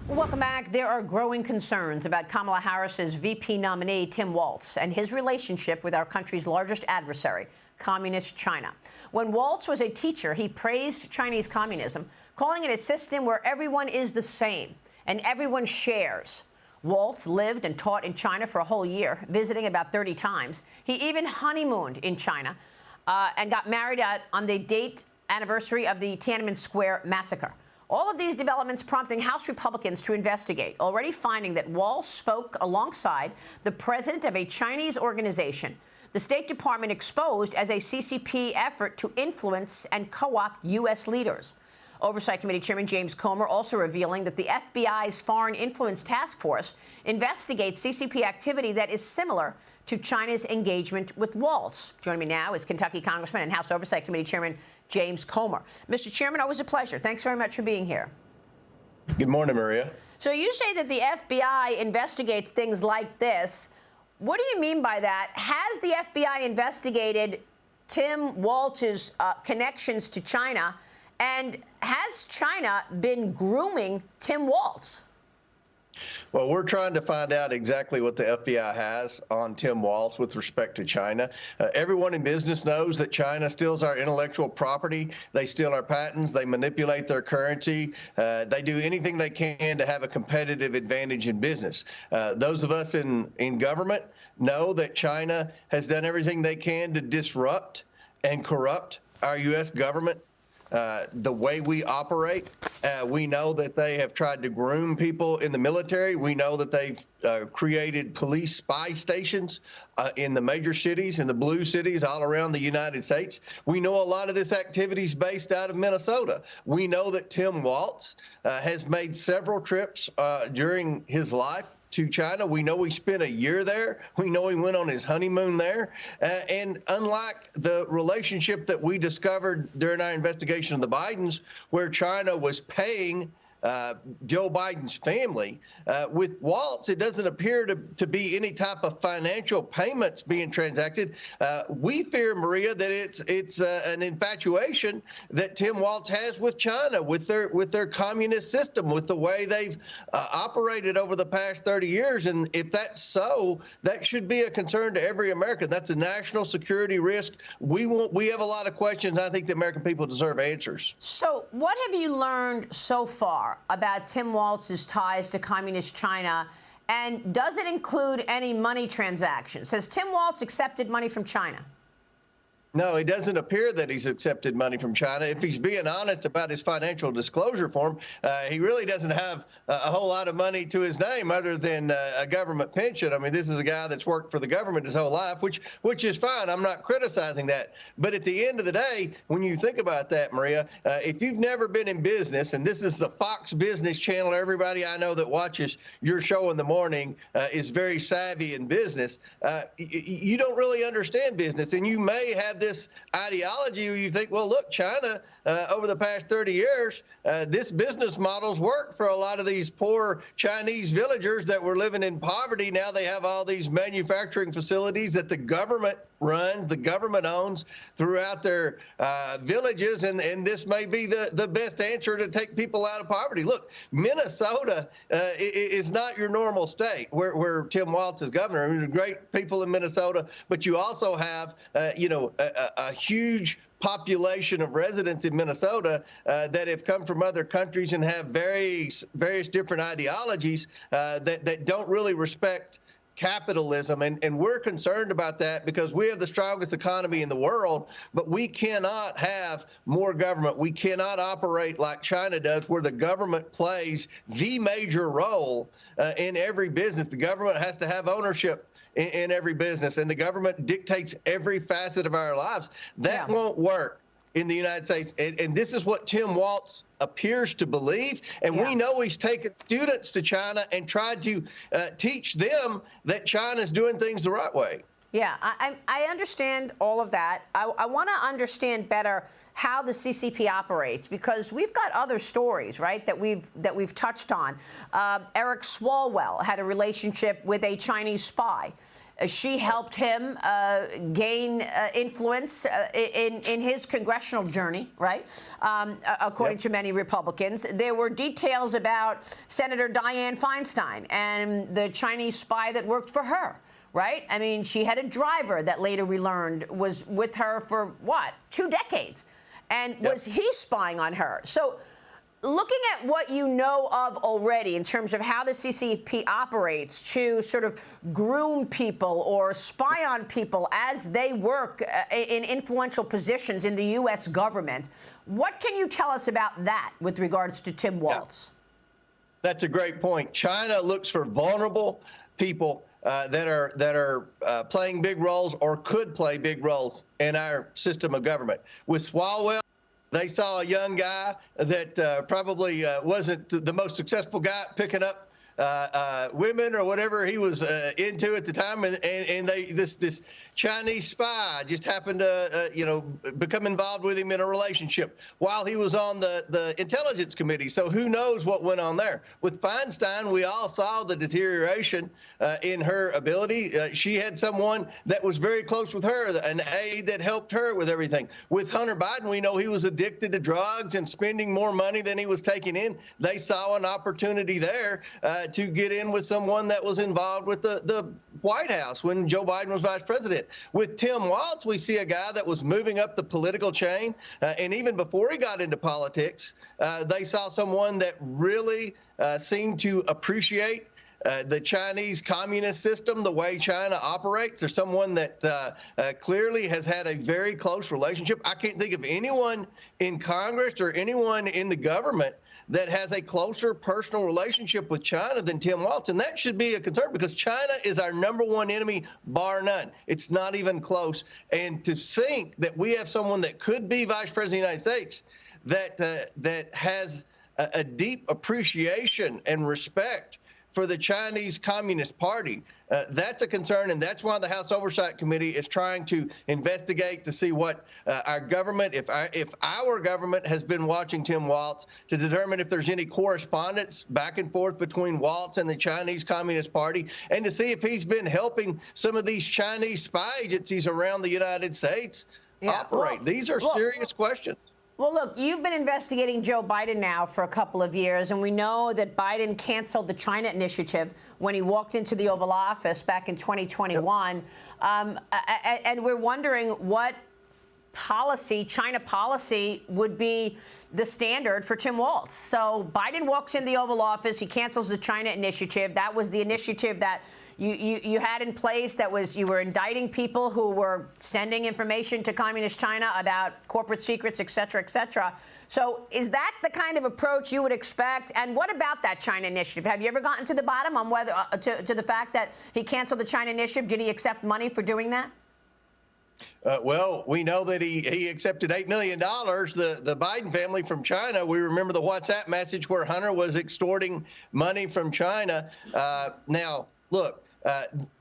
Welcome back. There are growing concerns about Kamala Harris's VP nominee, Tim Walz, and his relationship with our country's largest adversary, Communist China. When Walz was a teacher, he praised Chinese communism, calling it a system where everyone is the same and everyone shares. Walz lived and taught in China for a whole year, visiting about 30 times. He even honeymooned in China and got married on the date anniversary of the Tiananmen Square massacre. All of these developments prompting House Republicans to investigate, already finding that Walz spoke alongside the president of a Chinese organization the State Department exposed as a CCP effort to influence and co-opt U.S. leaders. Oversight Committee Chairman James Comer also revealing that the FBI's Foreign Influence Task Force investigates CCP activity that is similar to China's engagement with Walz. Joining me now is Kentucky Congressman and House Oversight Committee Chairman James Comer. Mr. Chairman, always a pleasure. Thanks very much for being here. Good morning, Maria. So you say that the FBI investigates things like this. What do you mean by that? Has the FBI investigated Tim Walz's connections to China? And has China been grooming Tim Walz? Well, we're trying to find out exactly what the FBI has on Tim Walz with respect to China. Everyone in business knows that China steals our intellectual property. They steal our patents. They manipulate their currency. They do anything they can to have a competitive advantage in business. Those of us in government know that China has done everything they can to disrupt and corrupt our U.S. government. The way we operate, we know that they have tried to groom people in the military. We know that they've created police spy stations in the major cities, in the blue cities all around the United States. We know a lot of this activity is based out of Minnesota. We know that Tim Walz has made several trips during his life to China. We know he spent a year there. We know he went on his honeymoon there. And unlike the relationship that we discovered during our investigation of the Bidens, where China was paying Joe Biden's family, with Walz, it doesn't appear to be any type of financial payments being transacted. We fear, Maria, that it's an infatuation that Tim Walz has with China, with their communist system, with the way they've operated over the past 30 years. And if that's so, that should be a concern to every American. That's a national security risk. We have a lot of questions. I think the American people deserve answers. So what have you learned so far about Tim Walz's ties to Communist China, and does it include any money transactions? Has Tim Walz accepted money from China? No, it doesn't appear that he's accepted money from China. If he's being honest about his financial disclosure form, he really doesn't have a whole lot of money to his name other than a government pension. I mean, this is a guy that's worked for the government his whole life, which is fine. I'm not criticizing that. But at the end of the day, when you think about that, Maria, if you've never been in business, and this is the Fox Business Channel, everybody I know that watches your show in the morning is very savvy in business, you don't really understand business, and you may have this ideology where you think, well, look, China, over the past 30 years, this business model's worked for a lot of these poor Chinese villagers that were living in poverty. Now they have all these manufacturing facilities that the government runs, the government owns throughout their villages, and this may be the best answer to take people out of poverty. Look, Minnesota is not your normal state where Tim Walz is governor. I mean, great people in Minnesota, but you also have, a huge population of residents in Minnesota that have come from other countries and have various different ideologies that don't really respect capitalism, and we're concerned about that because we have the strongest economy in the world, but we cannot have more government. We cannot operate like China does, where the government plays the major role in every business. The government has to have ownership in every business, and the government dictates every facet of our lives. That won't work in the United States. And this is what Tim Walz appears to believe. And we know he's taken students to China and tried to teach them that China's doing things the right way. Yeah, I understand all of that. I want to understand better how the CCP operates, because we've got other stories, right, that we've touched on. Eric Swalwell had a relationship with a Chinese spy. She helped him gain influence in his congressional journey, right? According to many Republicans. There were details about Senator Dianne Feinstein and the Chinese spy that worked for her. Right? I mean, she had a driver that later we learned was with her for, what, 2 decades? And was he spying on her? So looking at what you know of already in terms of how the CCP operates to sort of groom people or spy on people as they work in influential positions in the U.S. government, what can you tell us about that with regards to Tim Walz? That's a great point. China looks for vulnerable people that are playing big roles or could play big roles in our system of government. With Swalwell, they saw a young guy that probably wasn't the most successful guy picking up women or whatever he was into at the time, and this Chinese spy just happened to become involved with him in a relationship while he was on the intelligence committee. So who knows what went on there? With Feinstein, we all saw the deterioration in her ability. She had someone that was very close with her, an aide that helped her with everything. With Hunter Biden, we know he was addicted to drugs and spending more money than he was taking in. They saw an opportunity there to get in with someone that was involved with the White House when Joe Biden was vice president. With Tim Walz, we see a guy that was moving up the political chain. And even before he got into politics, they saw someone that really seemed to appreciate the Chinese communist system, the way China operates. There's someone that clearly has had a very close relationship. I can't think of anyone in Congress or anyone in the government that has a closer personal relationship with China than Tim Walz. And that should be a concern, because China is our #1 enemy, bar none. It's not even close. And to think that we have someone that could be vice president of the United States that has a deep appreciation and respect for the Chinese Communist Party, that's a concern, and that's why the House Oversight Committee is trying to investigate to see what our government, if our government has been watching Tim Walz, to determine if there's any correspondence back and forth between Walz and the Chinese Communist Party, and to see if he's been helping some of these Chinese spy agencies around the United States operate. These are serious questions. Well, look, you've been investigating Joe Biden now for a couple of years, and we know that Biden canceled the China initiative when he walked into the Oval Office back in 2021. And we're wondering what China policy would be the standard for Tim Walz. So Biden walks in the Oval Office, he cancels the China initiative. That was the initiative that you had in place, that was, you were indicting people who were sending information to communist China about corporate secrets, et cetera, et cetera. So is that the kind of approach you would expect? And what about that China initiative? Have you ever gotten to the bottom on whether to the fact that he canceled the China initiative? Did he accept money for doing that? Well, we know that he accepted $8 million, the Biden family, from China. We remember the WhatsApp message where Hunter was extorting money from China. Now, look,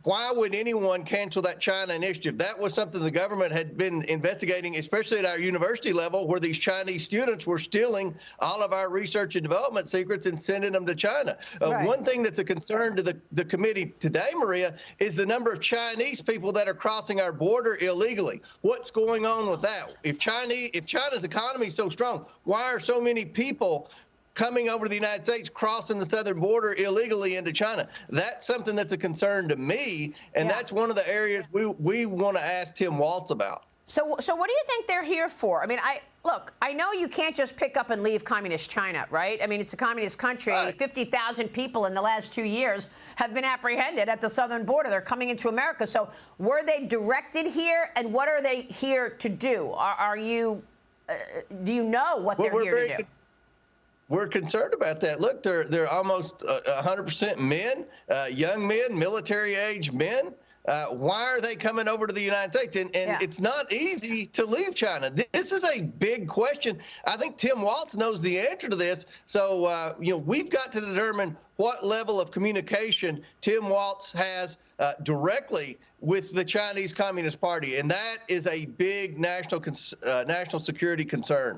why would anyone cancel that China initiative? That was something the government had been investigating, especially at our university level, where these Chinese students were stealing all of our research and development secrets and sending them to China. One thing that's a concern to the committee today, Maria, is the number of Chinese people that are crossing our border illegally. What's going on with that? If China's economy is so strong, why are so many people coming over to the United States, crossing the southern border illegally into China? That's something that's a concern to me, and that's one of the areas we want to ask Tim Walz about. So what do you think they're here for? I mean, I know you can't just pick up and leave communist China, right? I mean, it's a communist country. 50,000 people in the last 2 years have been apprehended at the southern border. They're coming into America. So were they directed here, and what are they here to do? Do you know what they're here to do? We're concerned about that. Look, they're almost 100% men, young men, military-age men. Why are they coming over to the United States? And it's not easy to leave China. This is a big question. I think Tim Walz knows the answer to this. So, we've got to determine what level of communication Tim Walz has directly with the Chinese Communist Party, and that is a big national security concern.